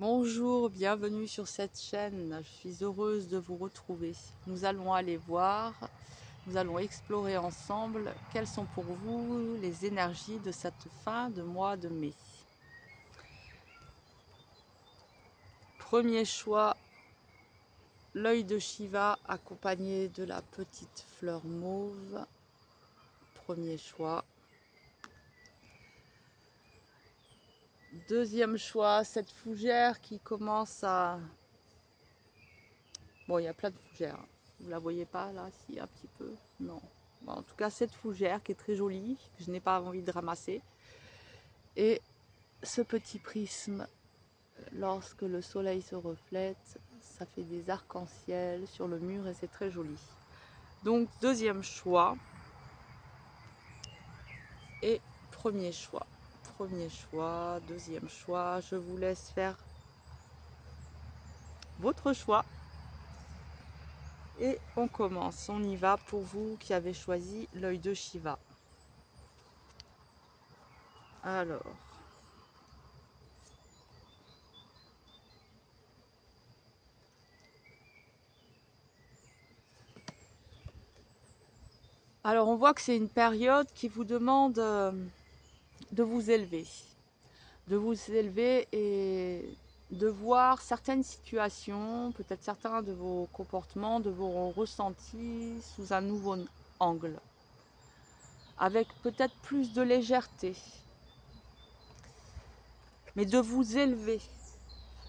Bonjour, bienvenue sur cette chaîne. Je suis heureuse de vous retrouver. Nous allons aller voir, nous allons explorer ensemble quelles sont pour vous les énergies de cette fin de mois de mai. Premier choix, l'œil de Shiva accompagné de la petite fleur mauve. Premier choix. Deuxième choix, cette fougère qui commence à... Bon, il y a plein de fougères. Vous la voyez pas là? Si, un petit peu. Non. Bon, en tout cas, cette fougère qui est très jolie, que je n'ai pas envie de ramasser. Et ce petit prisme, lorsque le soleil se reflète, ça fait des arcs-en-ciel sur le mur et c'est très joli. Donc, deuxième choix. Et premier choix. Premier choix, deuxième choix. Je vous laisse faire votre choix. Et on commence, on y va pour vous qui avez choisi l'œil de Shiva. Alors, on voit que c'est une période qui vous demande de vous élever. De vous élever et de voir certaines situations, peut-être certains de vos comportements, de vos ressentis sous un nouveau angle. Avec peut-être plus de légèreté. Mais de vous élever.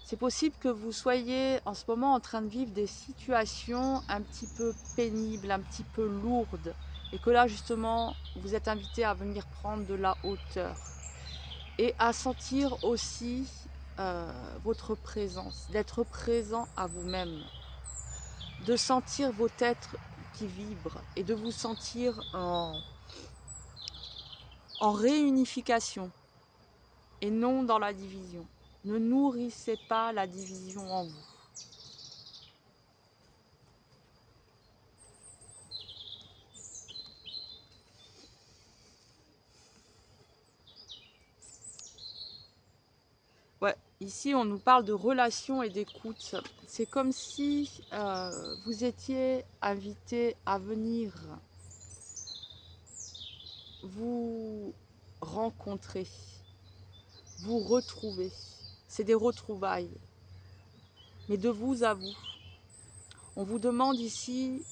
C'est possible que vous soyez en ce moment en train de vivre des situations un petit peu pénibles, un petit peu lourdes. Et que là, justement, vous êtes invité à venir prendre de la hauteur. Et à sentir aussi votre présence, d'être présent à vous-même. De sentir vos têtes qui vibrent et de vous sentir en réunification et non dans la division. Ne nourrissez pas la division en vous. Ouais, ici on nous parle de relation et d'écoute. C'est comme si vous étiez invité à venir vous rencontrer, vous retrouver. C'est des retrouvailles, mais de vous à vous. On vous demande ici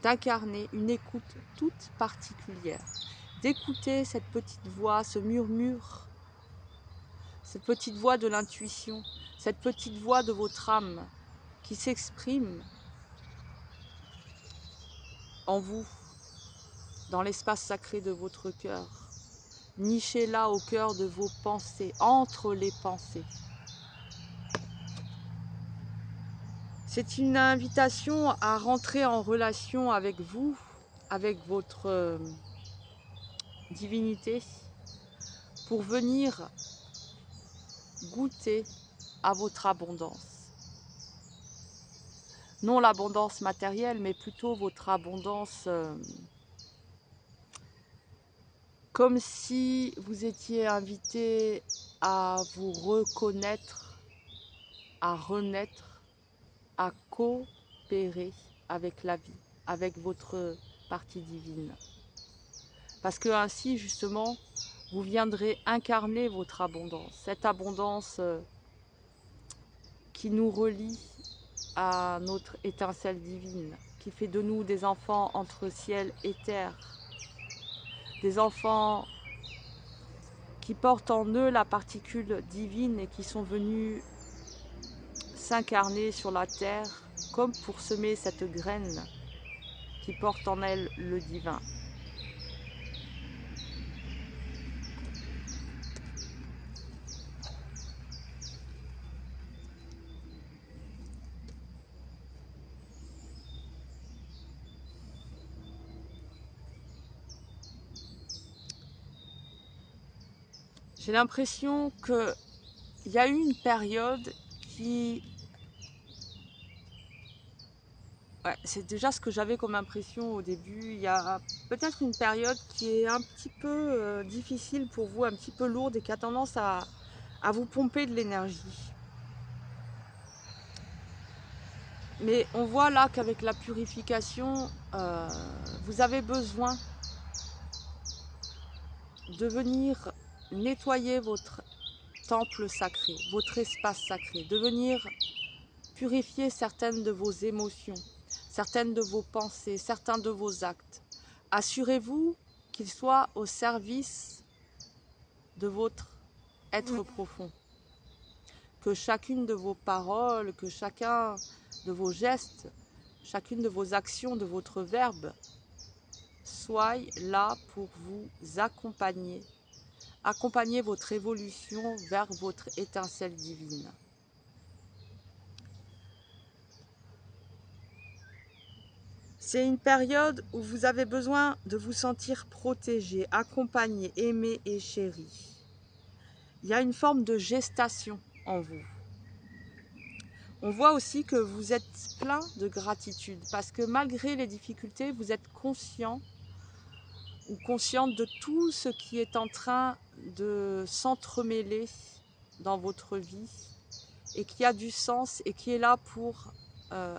d'incarner une écoute toute particulière, d'écouter cette petite voix, ce murmure, cette petite voix de l'intuition, cette petite voix de votre âme qui s'exprime en vous, dans l'espace sacré de votre cœur. Nichez là au cœur de vos pensées, entre les pensées. C'est une invitation à rentrer en relation avec vous, avec votre divinité, pour venir goûter à votre abondance. Non l'abondance matérielle, mais plutôt votre abondance comme si vous étiez invité à vous reconnaître, à renaître, à coopérer avec la vie, avec votre partie divine. Parce que ainsi, justement, vous viendrez incarner votre abondance, cette abondance qui nous relie à notre étincelle divine, qui fait de nous des enfants entre ciel et terre, des enfants qui portent en eux la particule divine et qui sont venus s'incarner sur la terre comme pour semer cette graine qui porte en elle le divin. J'ai l'impression qu'il y a eu une période qui... Ouais, c'est déjà ce que j'avais comme impression au début. Il y a peut-être une période qui est un petit peu difficile pour vous, un petit peu lourde et qui a tendance à vous pomper de l'énergie. Mais on voit là qu'avec la purification, vous avez besoin de venir nettoyer votre temple sacré, votre espace sacré, de venir purifier certaines de vos émotions, certaines de vos pensées, certains de vos actes. Assurez-vous qu'ils soient au service de votre être profond. Que chacune de vos paroles, que chacun de vos gestes, chacune de vos actions, de votre verbe, soit là pour vous accompagner. Accompagner votre évolution vers votre étincelle divine. C'est une période où vous avez besoin de vous sentir protégé, accompagné, aimé et chéri. Il y a une forme de gestation en vous. On voit aussi que vous êtes plein de gratitude parce que malgré les difficultés, vous êtes conscient ou consciente de tout ce qui est en train de s'entremêler dans votre vie et qui a du sens et qui est là pour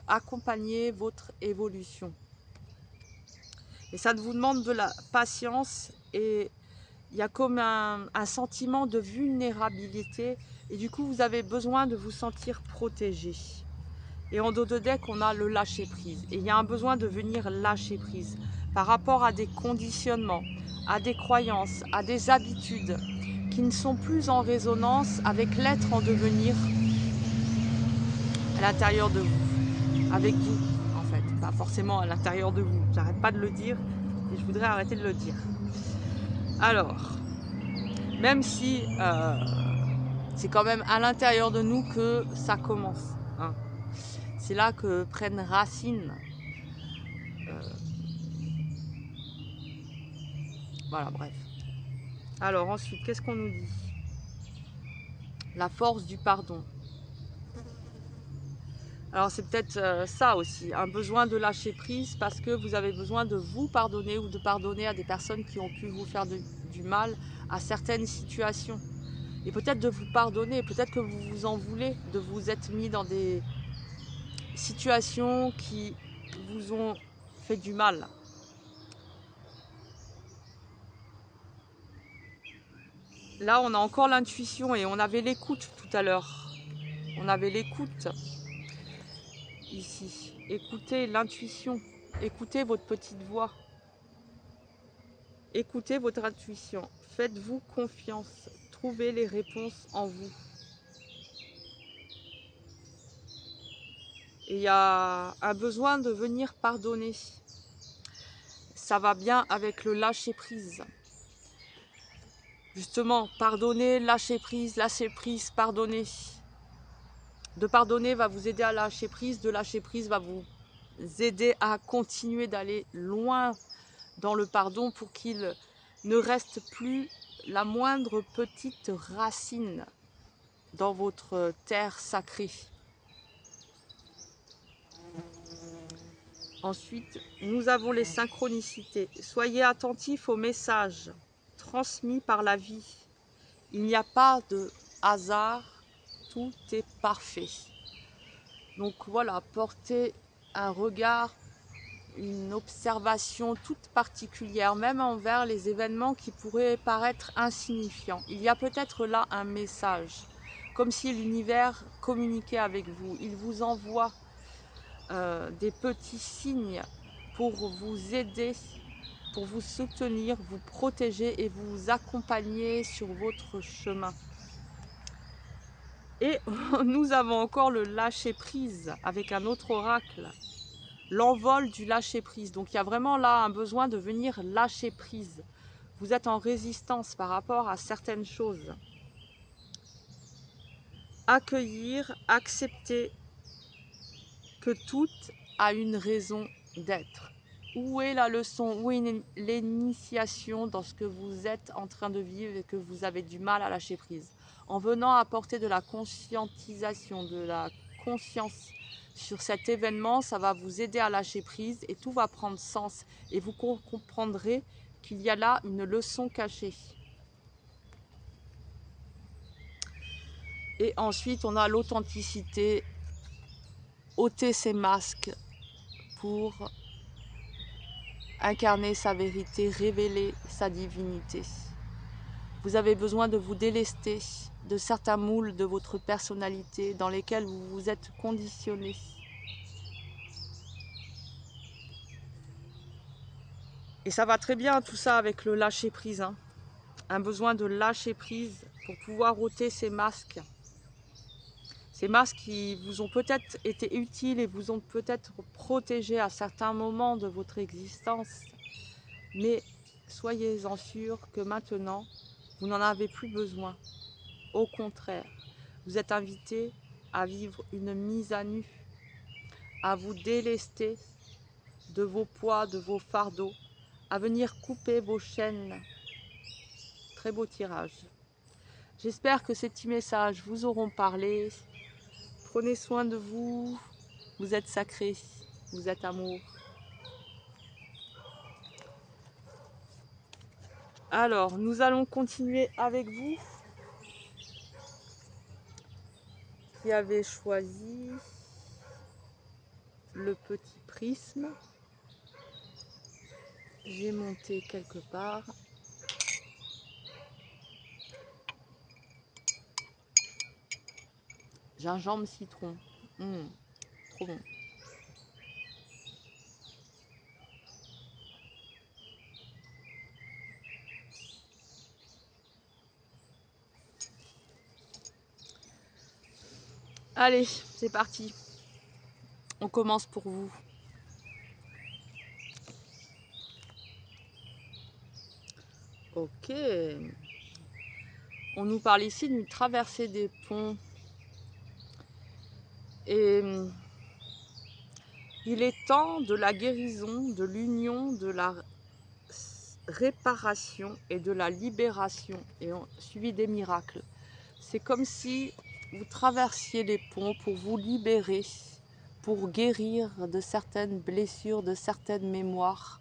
accompagner votre évolution. Et ça vous demande de la patience et il y a comme un sentiment de vulnérabilité et du coup vous avez besoin de vous sentir protégé. Et en dos de deck, on a le lâcher prise. Et il y a un besoin de venir lâcher prise par rapport à des conditionnements, à des croyances, à des habitudes qui ne sont plus en résonance avec l'être en devenir à l'intérieur de vous, avec vous en fait, pas forcément à l'intérieur de vous. J'arrête pas de le dire et je voudrais arrêter de le dire. Alors, même si c'est quand même à l'intérieur de nous que ça commence. Hein. C'est là que prennent racine. Voilà, bref. Alors ensuite, qu'est-ce qu'on nous dit? La force du pardon. Alors c'est peut-être ça aussi, un besoin de lâcher prise parce que vous avez besoin de vous pardonner ou de pardonner à des personnes qui ont pu vous faire du mal à certaines situations. Et peut-être de vous pardonner, peut-être que vous vous en voulez, de vous être mis dans des situations qui vous ont fait du mal. Là, on a encore l'intuition et on avait l'écoute tout à l'heure. On avait l'écoute ici. Écoutez l'intuition. Écoutez votre petite voix. Écoutez votre intuition. Faites-vous confiance. Trouvez les réponses en vous. Et il y a un besoin de venir pardonner. Ça va bien avec le lâcher prise. Justement, pardonner, lâcher prise, pardonner. De pardonner va vous aider à lâcher prise, de lâcher prise va vous aider à continuer d'aller loin dans le pardon pour qu'il ne reste plus la moindre petite racine dans votre terre sacrée. Ensuite, nous avons les synchronicités. Soyez attentifs aux messages transmis par la vie. Il n'y a pas de hasard, tout est parfait. Donc voilà, portez un regard, une observation toute particulière, même envers les événements qui pourraient paraître insignifiants. Il y a peut-être là un message, comme si l'univers communiquait avec vous. Il vous envoie des petits signes pour vous aider, pour vous soutenir, vous protéger et vous accompagner sur votre chemin. Et nous avons encore le lâcher-prise avec un autre oracle. L'envol du lâcher-prise. Donc il y a vraiment là un besoin de venir lâcher prise. Vous êtes en résistance par rapport à certaines choses. Accueillir, accepter que tout a une raison d'être. Où est la leçon? Où est l'initiation dans ce que vous êtes en train de vivre et que vous avez du mal à lâcher prise? En venant apporter de la conscientisation, de la conscience sur cet événement, ça va vous aider à lâcher prise et tout va prendre sens. Et vous comprendrez qu'il y a là une leçon cachée. Et ensuite, on a l'authenticité, ôter ses masques pour incarner sa vérité, révéler sa divinité. Vous avez besoin de vous délester de certains moules de votre personnalité dans lesquels vous vous êtes conditionné. Et ça va très bien tout ça avec le lâcher prise, hein. Un besoin de lâcher prise pour pouvoir ôter ces masques. Ces masques qui vous ont peut-être été utiles et vous ont peut-être protégé à certains moments de votre existence. Mais soyez-en sûrs que maintenant, vous n'en avez plus besoin. Au contraire, vous êtes invité à vivre une mise à nu, à vous délester de vos poids, de vos fardeaux, à venir couper vos chaînes. Très beau tirage. J'espère que ces petits messages vous auront parlé. Prenez soin de vous. Vous êtes sacrés. Vous êtes amour. Alors, nous allons continuer avec vous. Qui avez choisi le petit prisme. J'ai monté quelque part. Gingembre citron. Trop bon. Allez, c'est parti. On commence pour vous. Ok. On nous parle ici d'une traversée des ponts. Et il est temps de la guérison, de l'union, de la réparation et de la libération, et suivi des miracles. C'est comme si vous traversiez les ponts pour vous libérer, pour guérir de certaines blessures, de certaines mémoires,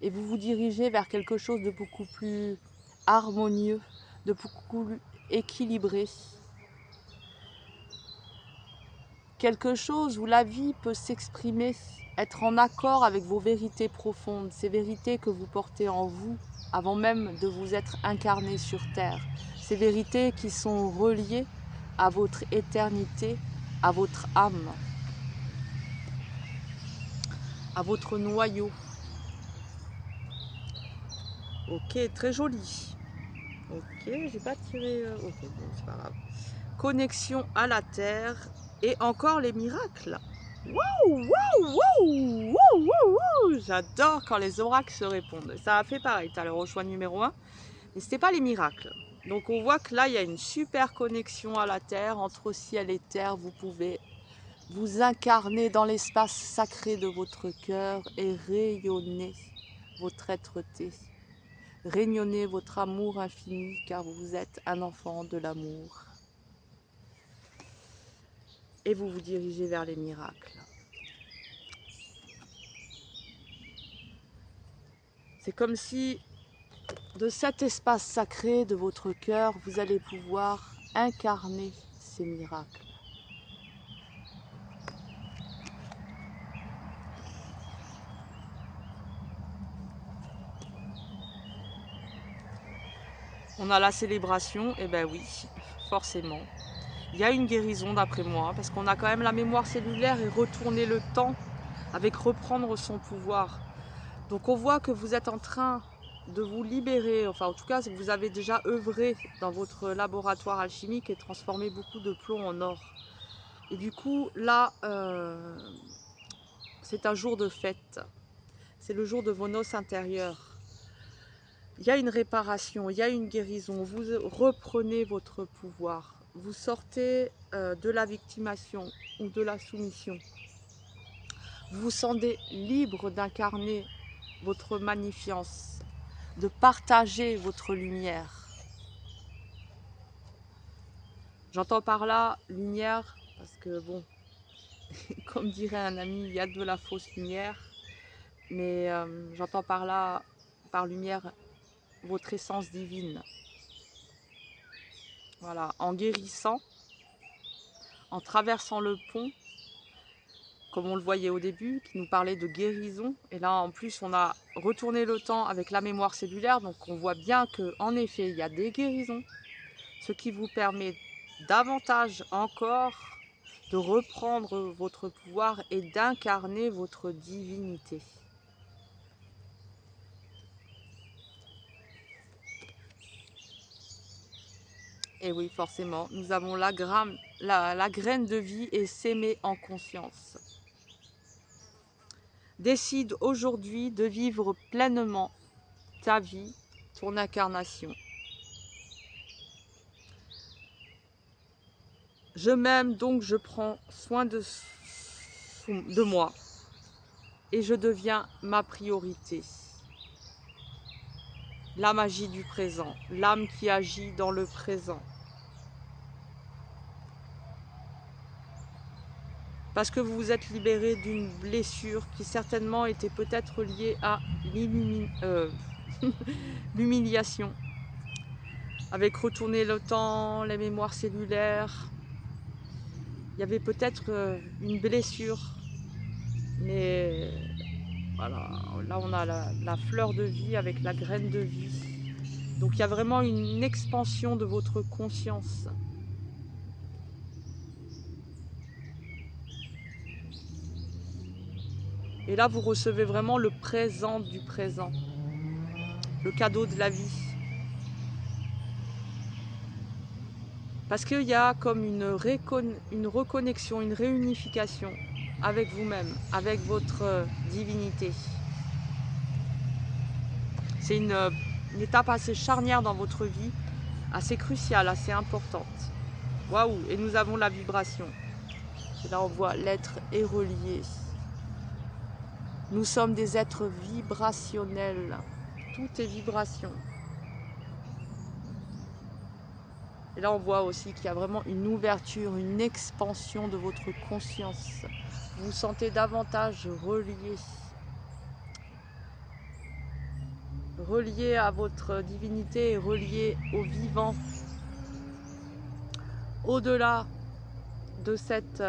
et vous vous dirigez vers quelque chose de beaucoup plus harmonieux, de beaucoup plus équilibré. Quelque chose où la vie peut s'exprimer, être en accord avec vos vérités profondes, ces vérités que vous portez en vous avant même de vous être incarné sur Terre. Ces vérités qui sont reliées à votre éternité, à votre âme, à votre noyau. Ok, très joli. Ok, j'ai pas tiré... Ok, bon, c'est pas grave. Connexion à la Terre et encore les miracles. Waouh, waouh, waouh, waouh, waouh. J'adore quand les oracles se répondent. Ça a fait pareil, tu as le choix numéro 1, mais ce n'était pas les miracles. Donc on voit que là, il y a une super connexion à la Terre, entre ciel et terre. Vous pouvez vous incarner dans l'espace sacré de votre cœur et rayonner votre être-té. Rayonner votre amour infini, car vous êtes un enfant de l'amour. Et vous vous dirigez vers les miracles. C'est comme si de cet espace sacré de votre cœur, vous allez pouvoir incarner ces miracles. On a la célébration, et ben oui, forcément. Il y a une guérison d'après moi, parce qu'on a quand même la mémoire cellulaire et retourner le temps avec reprendre son pouvoir. Donc on voit que vous êtes en train de vous libérer, enfin en tout cas vous avez déjà œuvré dans votre laboratoire alchimique et transformé beaucoup de plomb en or. Et du coup là, c'est un jour de fête, c'est le jour de vos noces intérieures. Il y a une réparation, il y a une guérison, vous reprenez votre pouvoir, vous sortez de la victimation ou de la soumission. Vous vous sentez libre d'incarner votre magnifience, de partager votre lumière. J'entends par là lumière parce que bon, comme dirait un ami, il y a de la fausse lumière, mais j'entends par là, par lumière, votre essence divine. Voilà, en guérissant, en traversant le pont, comme on le voyait au début, qui nous parlait de guérison. Et là, en plus, on a retourné le temps avec la mémoire cellulaire, donc on voit bien qu'en effet, il y a des guérisons, ce qui vous permet davantage encore de reprendre votre pouvoir et d'incarner votre divinité. Et oui, forcément, nous avons la graine de vie et s'aimer en conscience. Décide aujourd'hui de vivre pleinement ta vie, ton incarnation. Je m'aime, donc je prends soin de moi et je deviens ma priorité. La magie du présent, l'âme qui agit dans le présent. Parce que vous vous êtes libéré d'une blessure qui certainement était peut-être liée à l'humiliation. Avec retourner le temps, les mémoires cellulaires, il y avait peut-être une blessure. Mais voilà, là on a la fleur de vie avec la graine de vie. Donc il y a vraiment une expansion de votre conscience. Et là, vous recevez vraiment le présent du présent, le cadeau de la vie. Parce qu'il y a comme une reconnexion, une réunification avec vous-même, avec votre divinité. C'est une étape assez charnière dans votre vie, assez cruciale, assez importante. Waouh! Et nous avons la vibration. Et là, on voit l'être est relié. Nous sommes des êtres vibrationnels. Tout est vibration. Et là, on voit aussi qu'il y a vraiment une ouverture, une expansion de votre conscience. Vous vous sentez davantage relié. Relié à votre divinité et relié au vivant. Au-delà de cette...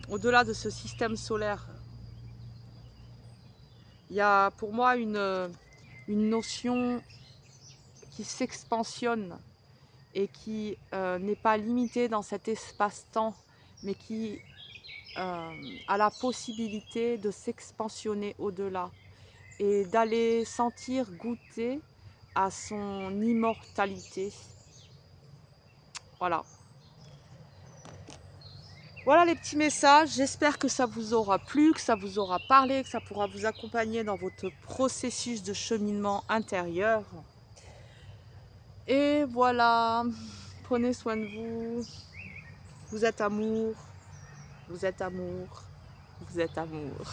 au-delà de ce système solaire, il y a pour moi une notion qui s'expansionne et qui n'est pas limitée dans cet espace-temps, mais qui a la possibilité de s'expansionner au-delà et d'aller sentir, goûter à son immortalité. Voilà. Voilà les petits messages, j'espère que ça vous aura plu, que ça vous aura parlé, que ça pourra vous accompagner dans votre processus de cheminement intérieur. Et voilà, prenez soin de vous, vous êtes amour, vous êtes amour, vous êtes amour.